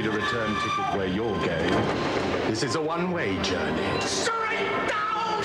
need a return ticket where you're going. This is a one-way journey. Straight down!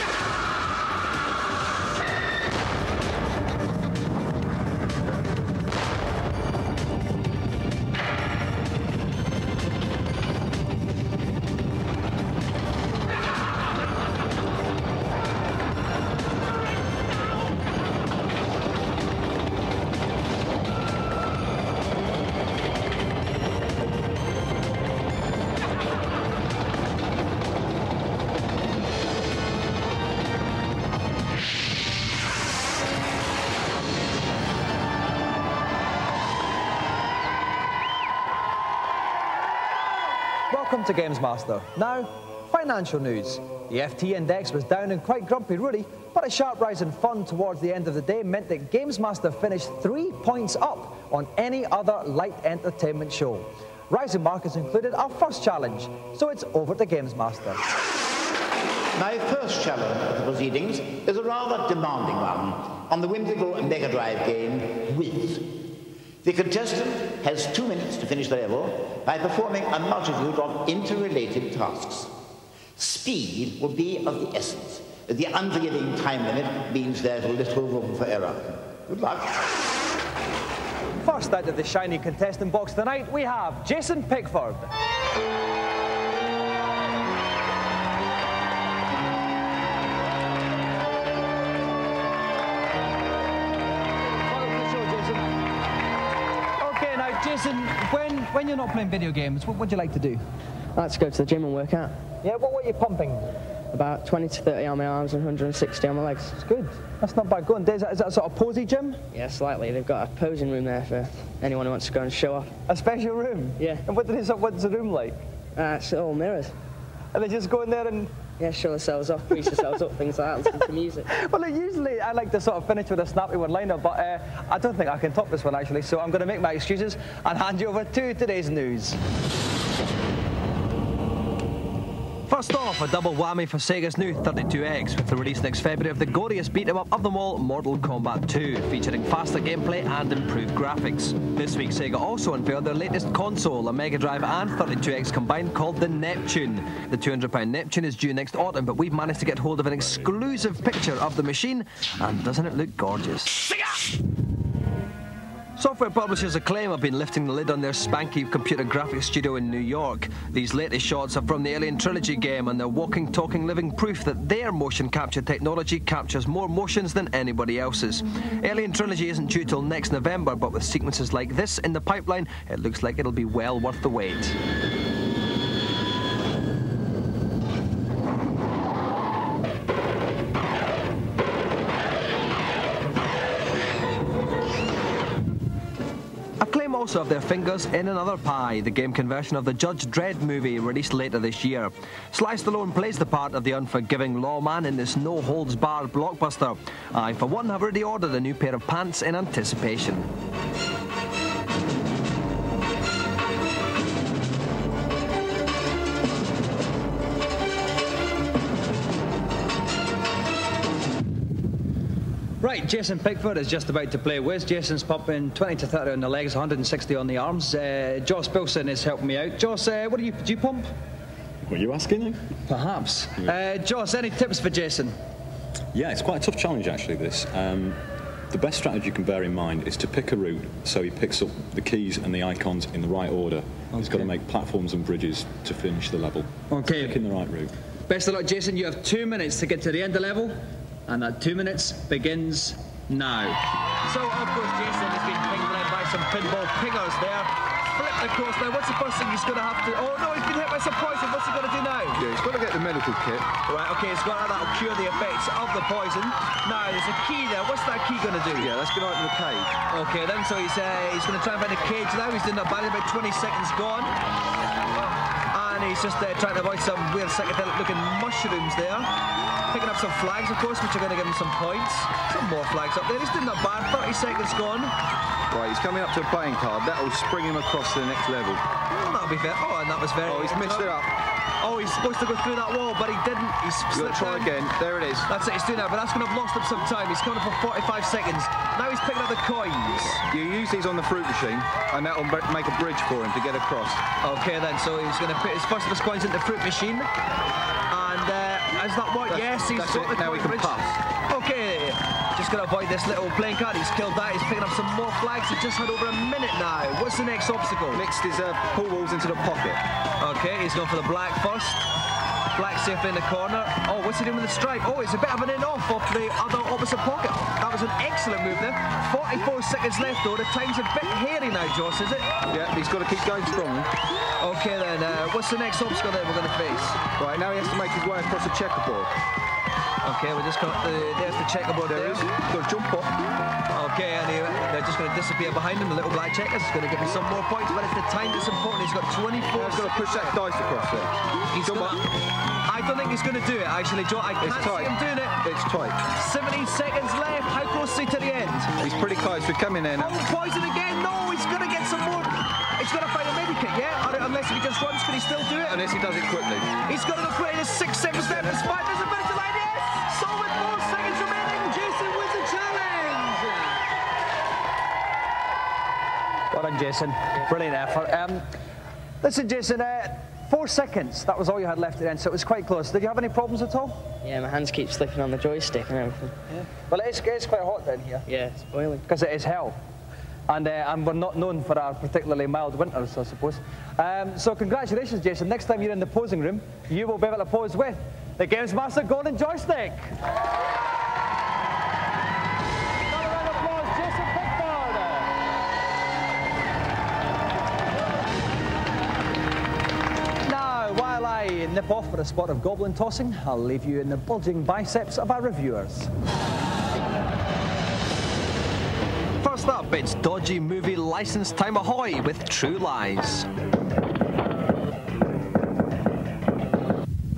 Welcome to GamesMaster. Now, financial news. The FT index was down and quite grumpy really, but a sharp rise in fun towards the end of the day meant that GamesMaster finished 3 points up on any other light entertainment show. Rising markets included our first challenge, so it's over to GamesMaster. My first challenge of the proceedings is a rather demanding one on the whimsical Mega Drive game, Whiz. The contestant has 2 minutes to finish the level by performing a multitude of interrelated tasks. Speed will be of the essence. The unforgiving time limit means there's little room for error. Good luck. First out of the shiny contestant box tonight, we have Jason Pickford. Jason, when you're not playing video games, what would you like to do? I like to go to the gym and work out. Yeah, what are you pumping? About 20 to 30 on my arms and 160 on my legs. That's good. That's not bad going. Is that a sort of posy gym? Yeah, slightly. They've got a posing room there for anyone who wants to go and show off. A special room? Yeah. And what's the room like? It's all mirrors. And they just go in there and... Yeah, show themselves off, grease themselves up, things like that, listen to music. Well, usually I like to sort of finish with a snappy one-liner, but I don't think I can top this one, actually, so I'm going to make my excuses and hand you over to today's news. First off, a double whammy for Sega's new 32X, with the release next February of the goriest beat-em-up of them all, Mortal Kombat 2, featuring faster gameplay and improved graphics. This week, Sega also unveiled their latest console, a Mega Drive and 32X combined, called the Neptune. The £200 Neptune is due next autumn, but we've managed to get hold of an exclusive picture of the machine, and doesn't it look gorgeous? Software publishers Acclaim have been lifting the lid on their spanky computer graphics studio in New York. These latest shots are from the Alien Trilogy game, and they're walking, talking, living proof that their motion capture technology captures more motions than anybody else's. Alien Trilogy isn't due till next November, but with sequences like this in the pipeline, it looks like it'll be well worth the wait. Acclaim also have their fingers in another pie, the game conversion of the Judge Dredd movie, released later this year. Sly Stallone plays the part of the unforgiving lawman in this no-holds-barred blockbuster. I, for one, have already ordered a new pair of pants in anticipation. Right, Jason Pickford is just about to play Whiz. Jason's pumping 20 to 30 on the legs, 160 on the arms. Joss Bilson is helping me out. Joss, do you pump? What are you asking? Perhaps. Yeah. Joss, any tips for Jason? Yeah, it's quite a tough challenge actually, this. The best strategy you can bear in mind is to pick a route so he picks up the keys and the icons in the right order. Okay. He's got to make platforms and bridges to finish the level. Okay. Picking the right route. Best of luck, Jason. You have 2 minutes to get to the end of the level, and that 2 minutes begins now. So, of course, Jason has been pinged by some pinball pingers there. Flip the course now. What's the first thing he's going to have to... Oh, no, he's been hit by some poison. What's he going to do now? Yeah, he's got to get the medical kit. Right, OK, it's got that'll cure the effects of the poison. Now, there's a key there. What's that key going to do? Yeah, that's going to open the cage. OK, then, so he's going to try and find the cage now. He's doing that bad. About 20 seconds gone. And he's just trying to avoid some weird psychedelic-looking mushrooms there. Picking up some flags, of course, which are going to give him some points. Some more flags up there. He's doing that bad. 30 seconds gone. Right, he's coming up to a playing card. That'll spring him across to the next level. Oh, that'll be fair. Oh, and that was very... Oh, he's missed it up. Oh, he's supposed to go through that wall, but he didn't. He's You'll slipped try down. again. There it is. That's it, he's doing that, but that's going to have lost him some time. He's coming for 45 seconds. Now he's picking up the coins. You use these on the fruit machine, and that will make a bridge for him to get across. Okay, then, so he's going to put his first of his coins into the fruit machine. And has that worked? Yes, he's That's got it. the Now coin he can bridge. pass. Okay, just going to avoid this little playing card. He's killed that. He's picking up some more flags. He's just had over a minute now. What's the next obstacle? Next is pull walls into the pocket. Okay, he's going for the black first. Black safe in the corner. Oh, what's he doing with the stripe? Oh, it's a bit of an in-off of the other opposite pocket. That was an excellent move there. 44 seconds left, though. The time's a bit hairy now, Joss, is it? Yeah, he's got to keep going strong. Okay, then. What's the next obstacle that we're going to face? Right, now he has to make his way across the checkerboard. Okay, we just got there's the checkerboard there. He's got to jump up. Okay, and they're just going to disappear behind him. The little black checkers is going to give him some more points, but it's the time that's important. He's got 24 He's got to push that dice across there. I don't think he's going to do it, actually, Joe. I can't see him doing it. It's tight. 17 seconds left. How close is he to the end? He's pretty close. We're coming in. Oh, poison again. No, he's going to get some more. He's going to find a medikit, yeah? Unless he just runs, can he still do it? Unless he does it quickly. He's got to go quick. There's 6 seconds left. There's 5. There's a better line. Yes! So with 4 seconds remaining, Jason wins the challenge. Well done, Jason. Brilliant effort. Listen, Jason, 4 seconds. That was all you had left at the end, so it was quite close. Did you have any problems at all? Yeah, my hands keep slipping on the joystick and everything. Yeah. Well, it is quite hot down here. Yeah, it's boiling. Because it is hell. And we're not known for our particularly mild winters, I suppose. So congratulations, Jason. Next time you're in the posing room, you will be able to pose with the GamesMaster Golden Joystick. Another round of applause, Jason Pickford. Now, while I nip off for a spot of goblin tossing, I'll leave you in the bulging biceps of our reviewers. First up, it's dodgy movie license time ahoy with True Lies.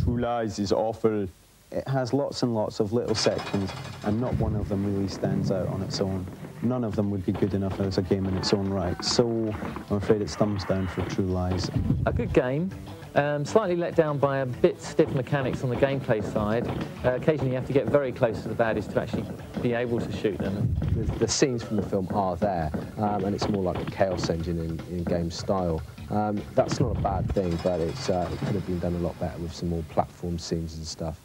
True Lies is awful. It has lots and lots of little sections, and not one of them really stands out on its own. None of them would be good enough as a game in its own right. So I'm afraid it's thumbs down for True Lies. A good game. Slightly let down by a bit stiff mechanics on the gameplay side. Occasionally you have to get very close to the baddies to actually be able to shoot them. The scenes from the film are there, and it's more like a chaos engine in game style. That's not a bad thing, but it could have been done a lot better with some more platform scenes and stuff.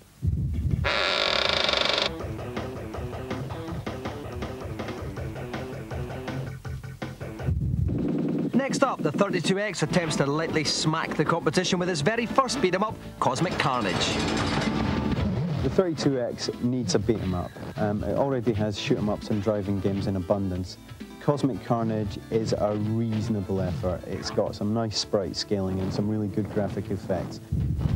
Next up, the 32X attempts to lightly smack the competition with his very first beat-em-up, Cosmic Carnage. The 32X needs a beat-em-up. It already has shoot-em-ups and driving games in abundance. Cosmic Carnage is a reasonable effort. It's got some nice sprite scaling and some really good graphic effects.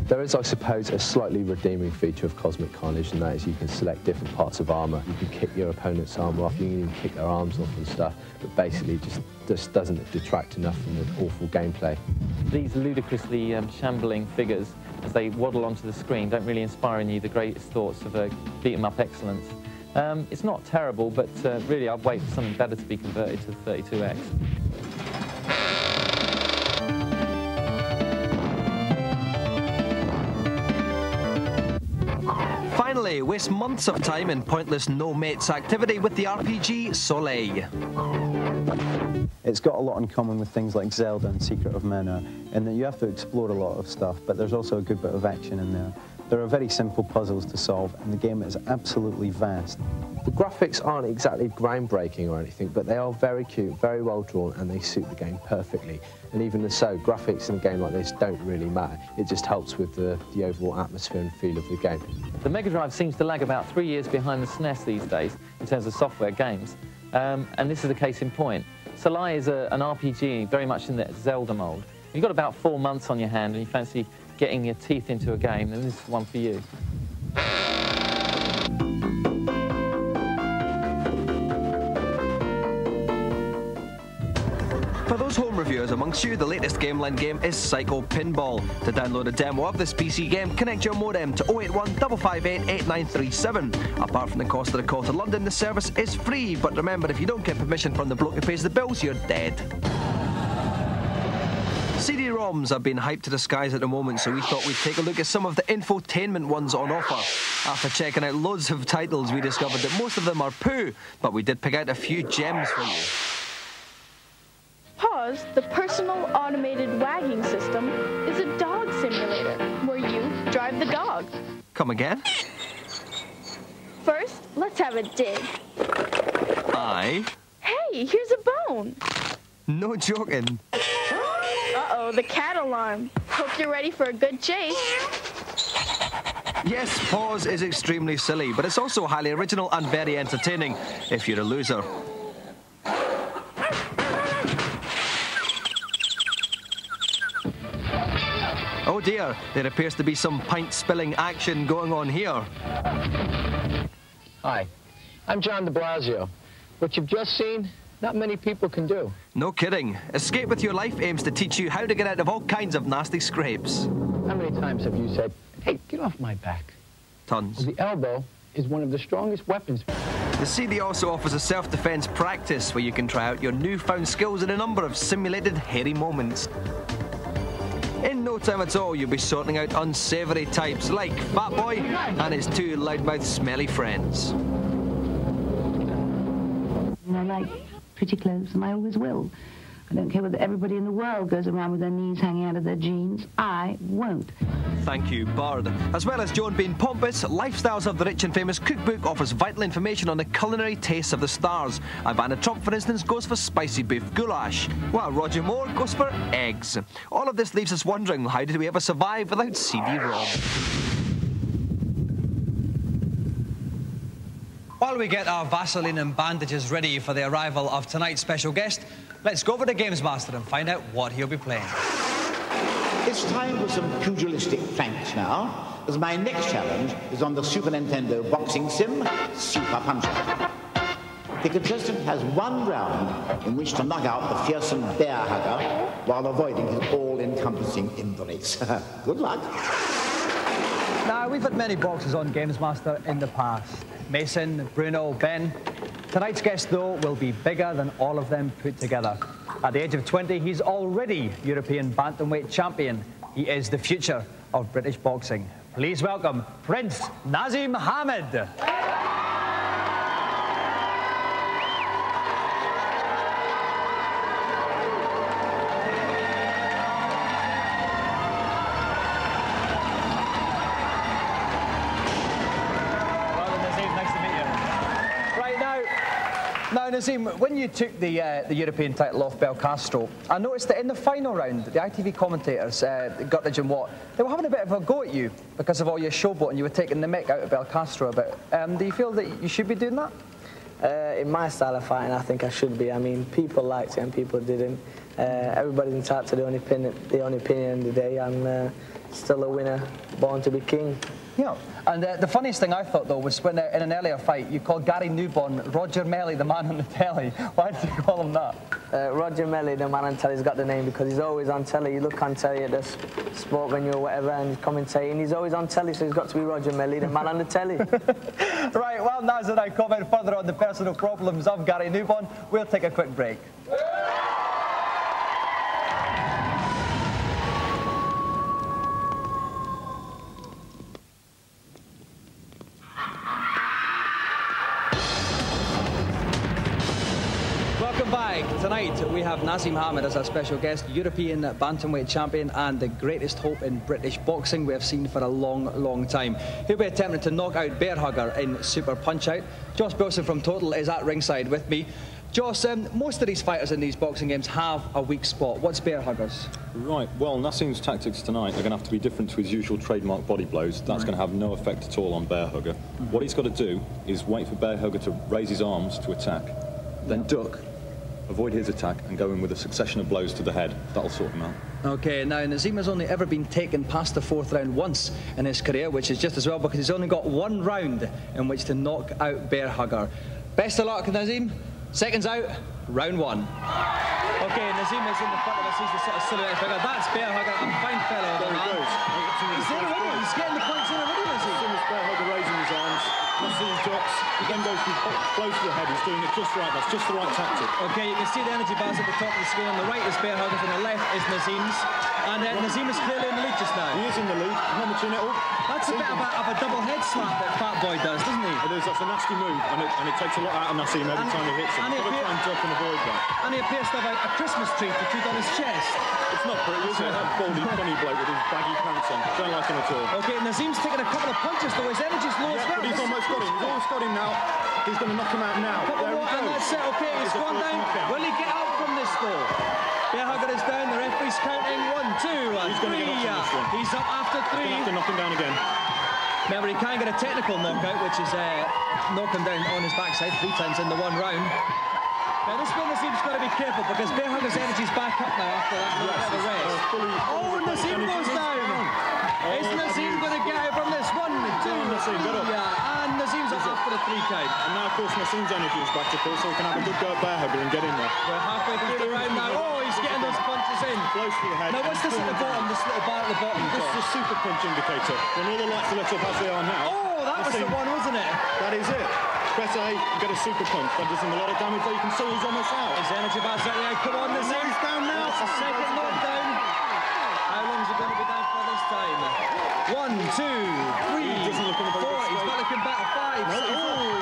There is, I suppose, a slightly redeeming feature of Cosmic Carnage, and that is you can select different parts of armour. You can kick your opponent's armour off, you can even kick their arms off and stuff, but basically just doesn't detract enough from the awful gameplay. These ludicrously shambling figures, as they waddle onto the screen, don't really inspire in you the greatest thoughts of beat-em-up excellence. It's not terrible, but really I'd wait for something better to be converted to the 32X. Finally, waste months of time in pointless no-mates activity with the RPG Soleil. It's got a lot in common with things like Zelda and Secret of Mana, in that you have to explore a lot of stuff, but there's also a good bit of action in there. There are very simple puzzles to solve, and the game is absolutely vast. The graphics aren't exactly groundbreaking or anything, but they are very cute, very well drawn, and they suit the game perfectly. And even so, graphics in a game like this don't really matter. It just helps with the overall atmosphere and feel of the game. The Mega Drive seems to lag about 3 years behind the SNES these days in terms of software games, and this is the case in point. Soleil is an RPG very much in the Zelda mould. You've got about 4 months on your hand and you fancy getting your teeth into a game, then this is one for you. For those home reviewers amongst you, the latest Gameland game is Psycho Pinball. To download a demo of this PC game, connect your modem to 081 558 8937. Apart from the cost of the call to London, the service is free, but remember, if you don't get permission from the bloke who pays the bills, you're dead. CD-ROMs have been hyped to the skies at the moment, so we thought we'd take a look at some of the infotainment ones on offer. After checking out loads of titles, we discovered that most of them are poo, but we did pick out a few gems for you. Pause, the personal automated wagging system, is a dog simulator where you drive the dog. Come again? First, let's have a dig. Aye. Hey, here's a bone. No joking. Uh-oh, the cat alarm. Hope you're ready for a good chase. Yes, Pause is extremely silly, but it's also highly original and very entertaining if you're a loser. Oh dear, there appears to be some pint-spilling action going on here. Hi, I'm John de Blasio. What you've just seen, not many people can do. No kidding. Escape with Your Life aims to teach you how to get out of all kinds of nasty scrapes. How many times have you said, hey, get off my back? Tons. The elbow is one of the strongest weapons. The CD also offers a self-defense practice where you can try out your newfound skills in a number of simulated hairy moments. In no time at all, you'll be sorting out unsavoury types like Fat Boy and his two loudmouth smelly friends. I like pretty clothes, and I always will. I don't care whether everybody in the world goes around with their knees hanging out of their jeans. I won't. Thank you, Bard. As well as Joan being pompous, Lifestyles of the Rich and Famous cookbook offers vital information on the culinary tastes of the stars. Ivana Trump, for instance, goes for spicy beef goulash, while Roger Moore goes for eggs. All of this leaves us wondering, how did we ever survive without CD-ROM? While we get our Vaseline and bandages ready for the arrival of tonight's special guest, let's go over to GamesMaster and find out what he'll be playing. It's time for some pugilistic pranks now, as my next challenge is on the Super Nintendo boxing sim, Super Punch-Out. The contestant has one round in which to knock out the fearsome bear hugger while avoiding his all-encompassing injuries. Good luck. Now, we've had many boxers on GamesMaster in the past. Mason, Bruno, Ben. Tonight's guest, though, will be bigger than all of them put together. At the age of 20, he's already European bantamweight champion. He is the future of British boxing. Please welcome Prince Naseem Hamed. Now, Naseem, when you took the European title off Belcastro, I noticed that in the final round, the ITV commentators, Guttridge and Watt, they were having a bit of a go at you because of all your showboat and you were taking the mick out of Belcastro a bit. Do you feel that you should be doing that? In my style of fighting, I think I should be. I mean, people liked it and people didn't. Everybody's entitled to the only opinion of the day. I'm still a winner, born to be king. Yeah, and the funniest thing I thought, though, was when in an earlier fight, you called Gary Newborn Roger Melly, the man on the telly. Why did you call him that? Roger Melly, the man on telly's got the name because he's always on telly. You look on telly at the sport venue or whatever and he's commentating. He's always on telly, so he's got to be Roger Melly, the man on the telly. Right, well, Naz and I comment further on the personal problems of Gary Newborn. We'll take a quick break. Tonight we have Naseem Hamed as our special guest, European bantamweight champion and the greatest hope in British boxing we have seen for a long, long time. He'll be attempting to knock out Bear Hugger in Super Punch-Out. Josh Bilson from Total is at ringside with me. Josh, most of these fighters in these boxing games have a weak spot. What's Bear Hugger's? Right, well, Naseem's tactics tonight are going to have to be different to his usual trademark body blows. That's going to have no effect at all on Bear Hugger. What he's got to do is wait for Bear Hugger to raise his arms to attack, then duck, avoid his attack and go in with a succession of blows to the head. That'll sort him out. OK, now Naseem has only ever been taken past the fourth round once in his career, which is just as well because he's only got one round in which to knock out Bear Hugger. Best of luck, Naseem. Seconds out, round one. OK, Naseem is in the front of us. He's the sort of silhouette figure. That's Bear Hugger, a fine fellow. There he goes. He's there already. He's getting the points in already, Naseem. As soon as Bear Hugger raising his arms, Naseem ducks, he then goes close to the head. He's doing it just right. That's just the right tactic. OK, you can see the energy bars at the top of the screen. On the right is Bearhugger's, on the left is Naseem's. And Naseem is clearly in the lead just now. He is in the lead, not much in it all. That's a bit of a double head slap that Fat Boy does, doesn't he? It is, that's a nasty move, and it takes a lot out of Naseem every time he hits him. He's got to try and duck and avoid that. And he appears to have a Christmas tree tattooed on his chest. It's not pretty, is it? That baldy, funny bloke with his baggy pants on. Don't like him at all. Okay, Naseem's taking a couple of punches, though. His energy's low as well. But he's almost got him. He's almost got him now. He's going to knock him out now. There he goes. And that's it. Okay, he's gone down. Will he get up from this, though? Bearhugger is down. The referee's counting 1, 2, and 3. He's up after 3. He's going to have to knock him down again. Remember, he can get a technical knockout, which is knock him down on his backside 3 times in the 1 round. Now, this one, Naseem's got to be careful because Bearhugger's energy's back up now after that little bit of rest. Oh, Naseem goes down. Is Naseem going to get out from this? 1, 2, 3, and Naseem's up after the 3 count. And now, of course, Naseem's energy is back to full, so he can have a good go at Bearhugger and get in there. We're halfway through the round now. Oh, he's getting those punches in. Close to the head. Now, what's this at the bottom? This little bar at the bottom? This is a super punch indicator. When all the lights are lit up as they are now. Oh, that was the one, wasn't it? That is it. Press A and get a super punch. That does him a lot of damage, though you can see he's almost out. His energy bar's out there. Come on, Naseem. He's down now. That's the second knockdown. How long is he going to be down for this time? 1, 2, 3, he doesn't look in a 4. He's not looking better. 5. He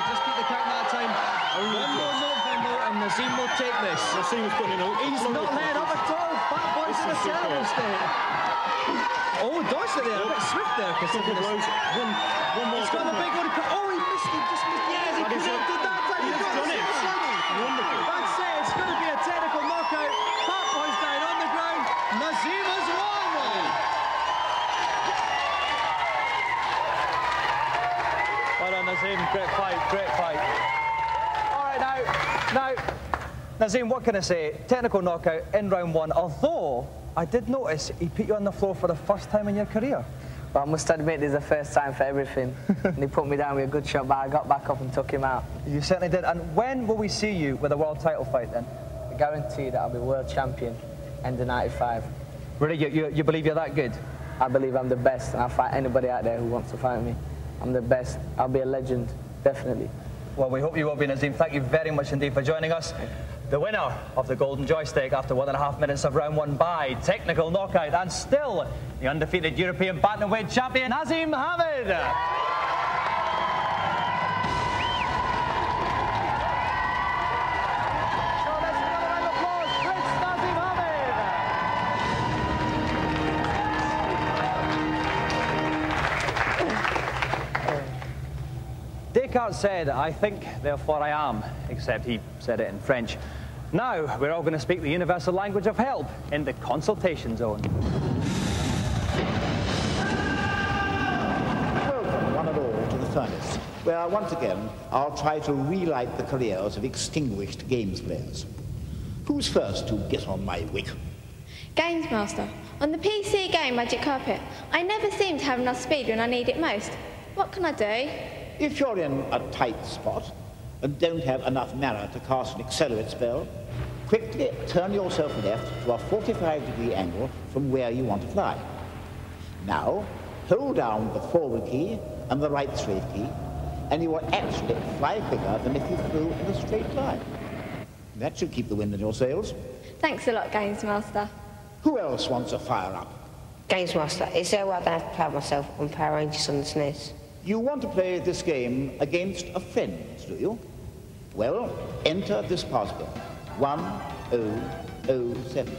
just beat the count that time. One more knockdown, though, and Naseem will take this. Naseem was putting in a He's not letting up at all. Fat Boy's in a terrible state. Oh, dodged it there. A bit swift there. One more. He's got a big one. Oh, he missed it. Just missed. Yes, he connected that time. He's done it. Wonderful. That's it. It's going to be a technical knockout. Fat Boy's down on the ground. Naseem has won. Well done, Naseem. Great fight. Great fight. All right, now, Naseem, what can I say? Technical knockout in round 1. Although I did notice he put you on the floor for the first time in your career. Well, I must admit, this is the first time for everything. And he put me down with a good shot, but I got back up and took him out. You certainly did. And when will we see you with a world title fight then? I guarantee that I'll be world champion end of 95. Really? You believe you're that good? I believe I'm the best, and I'll fight anybody out there who wants to fight me. I'm the best. I'll be a legend, definitely. Well, we hope you will be, Naseem. Thank you very much indeed for joining us. The winner of the Golden Joystick after 1.5 minutes of round 1 by technical knockout, and still the undefeated European bantamweight champion, Naseem Hamed. So let's give another round of applause. Prince Naseem Hamed. Descartes said, "I think, therefore I am," except he said it in French. Now, we're all going to speak the universal language of help in the consultation zone. Welcome, one and all, to the furnace, where once again I'll try to relight the careers of extinguished games players. Who's first to get on my wick? GamesMaster. On the PC game Magic Carpet, I never seem to have enough speed when I need it most. What can I do? If you're in a tight spot and don't have enough mana to cast an accelerate spell, quickly turn yourself left to a 45-degree angle from where you want to fly. Now, hold down the forward key and the right strafe key, and you will actually fly quicker than if you flew in a straight line. That should keep the wind in your sails. Thanks a lot, GamesMaster. Who else wants a fire up? GamesMaster, is there a way I don't have to play myself on Power Rangers on the SNES? You want to play this game against a friend, do you? Well, enter this password, 1007.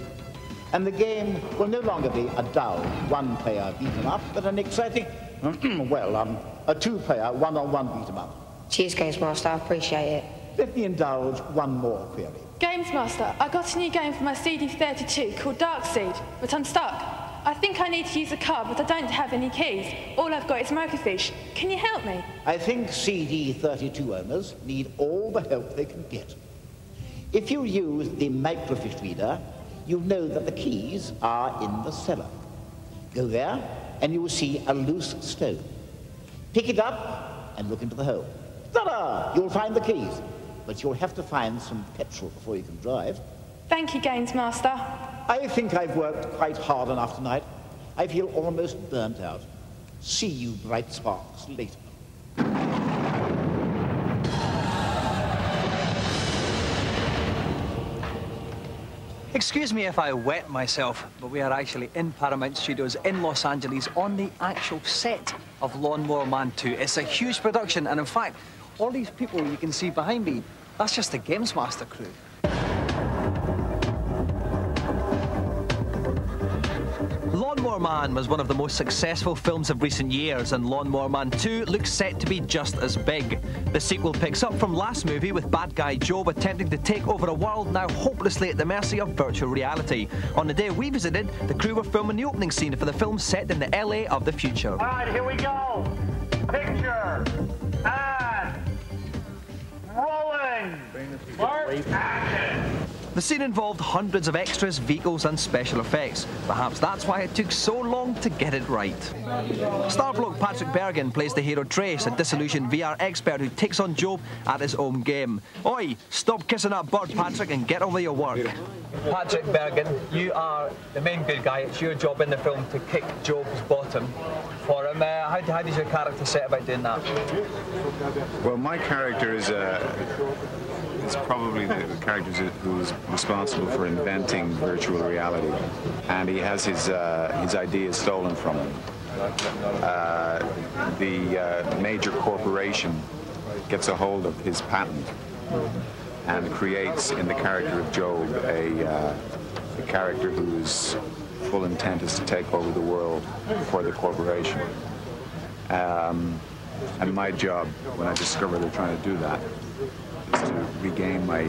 And the game will no longer be a dull one-player beat-em-up, but an exciting, a two-player one-on-one beat-em-up. Cheers, GamesMaster, I appreciate it. Let me indulge one more query. GamesMaster, I got a new game for my CD32 called Darkseed, but I'm stuck. I think I need to use a card, but I don't have any keys. All I've got is Microfiche. Can you help me? I think CD32 owners need all the help they can get. If you use the Microfiche reader, you'll know that the keys are in the cellar. Go there, and you will see a loose stone. Pick it up and look into the hole. Ta-da! You'll find the keys, but you'll have to find some petrol before you can drive. Thank you, GamesMaster. I think I've worked quite hard enough tonight. I feel almost burnt out. See you bright sparks later. Excuse me if I wet myself, but we are actually in Paramount Studios in Los Angeles on the actual set of Lawnmower Man 2. It's a huge production, and in fact, all these people you can see behind me, that's just the GamesMaster crew. Lawnmower Man was one of the most successful films of recent years, and Lawnmower Man 2 looks set to be just as big. The sequel picks up from last movie with bad guy Job attempting to take over a world now hopelessly at the mercy of virtual reality. On the day we visited, the crew were filming the opening scene for the film set in the LA of the future. All right, here we go. Picture and rolling. Mark, action. The scene involved hundreds of extras, vehicles and special effects. Perhaps that's why it took so long to get it right. Star bloke Patrick Bergin plays the hero Trace, a disillusioned VR expert who takes on Job at his own game. Oi, stop kissing that bird, Patrick, and get on with your work. Patrick Bergin, you are the main good guy. It's your job in the film to kick Job's bottom for him. How does your character set about doing that? Well, my character is probably the character who's responsible for inventing virtual reality, and he has his ideas stolen from him. The major corporation gets a hold of his patent and creates, in the character of Job, a character whose full intent is to take over the world for the corporation. And my job, when I discover they're trying to do that, is to regain my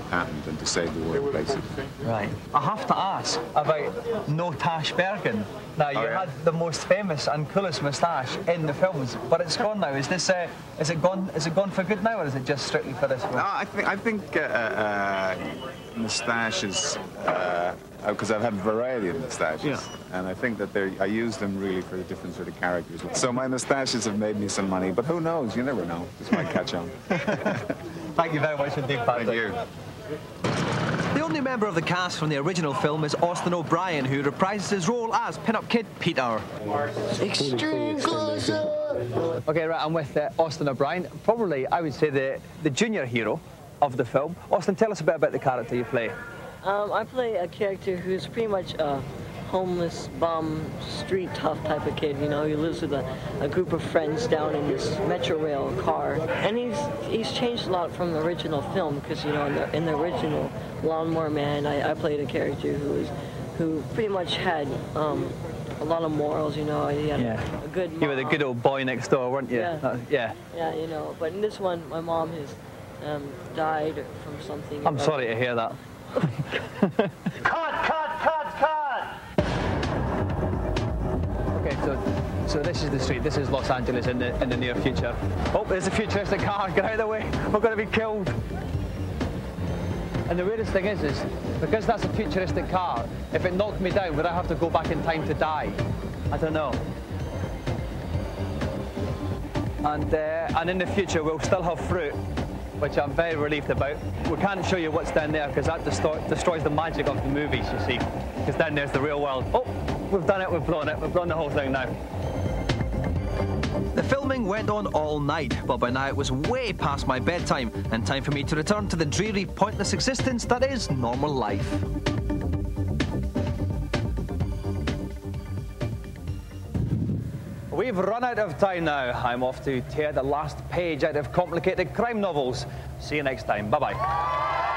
patent and to save the world, basically. Right. I have to ask about No Tash Bergen. Now, you had the most famous and coolest moustache in the films, but it's gone now. Is this is it gone for good now, or is it just strictly for this film? No, I think moustaches, because I've had a variety of moustaches, and I think that I use them really for the different sort of characters. So my moustaches have made me some money, but who knows? You never know. This might catch on. Thank you very much indeed, Patrick. Thank you. The only member of the cast from the original film is Austin O'Brien, who reprises his role as pin-up kid Peter. Extreme close-up. Okay, right, I'm with Austin O'Brien. Probably, I would say, the junior hero of the film. Austin, tell us a bit about the character you play. I play a character who's pretty much a homeless, bum, street tough type of kid. You know, he lives with a group of friends down in this Metro Rail car, and he's changed a lot from the original film, because you know in the original Lawnmower Man, I played a character who pretty much had a lot of morals. You know, he had a good mom. You were the good old boy next door, weren't you? Yeah. Yeah, you know. But in this one, my mom has died from something. I'm sorry to hear that. Cut! Okay, so this is the street. This is Los Angeles in the near future. Oh, there's a futuristic car. Get out of the way. We're going to be killed. And the weirdest thing is because that's a futuristic car, if it knocked me down, would I have to go back in time to die? I don't know. And in the future, we'll still have fruit, which I'm very relieved about. We can't show you what's down there because that destroys the magic of the movies, you see. Because down there's the real world. Oh, we've done it, we've blown the whole thing now. The filming went on all night, but by now it was way past my bedtime and time for me to return to the dreary, pointless existence that is normal life. We've run out of time now. I'm off to tear the last page out of complicated crime novels. See you next time. Bye-bye.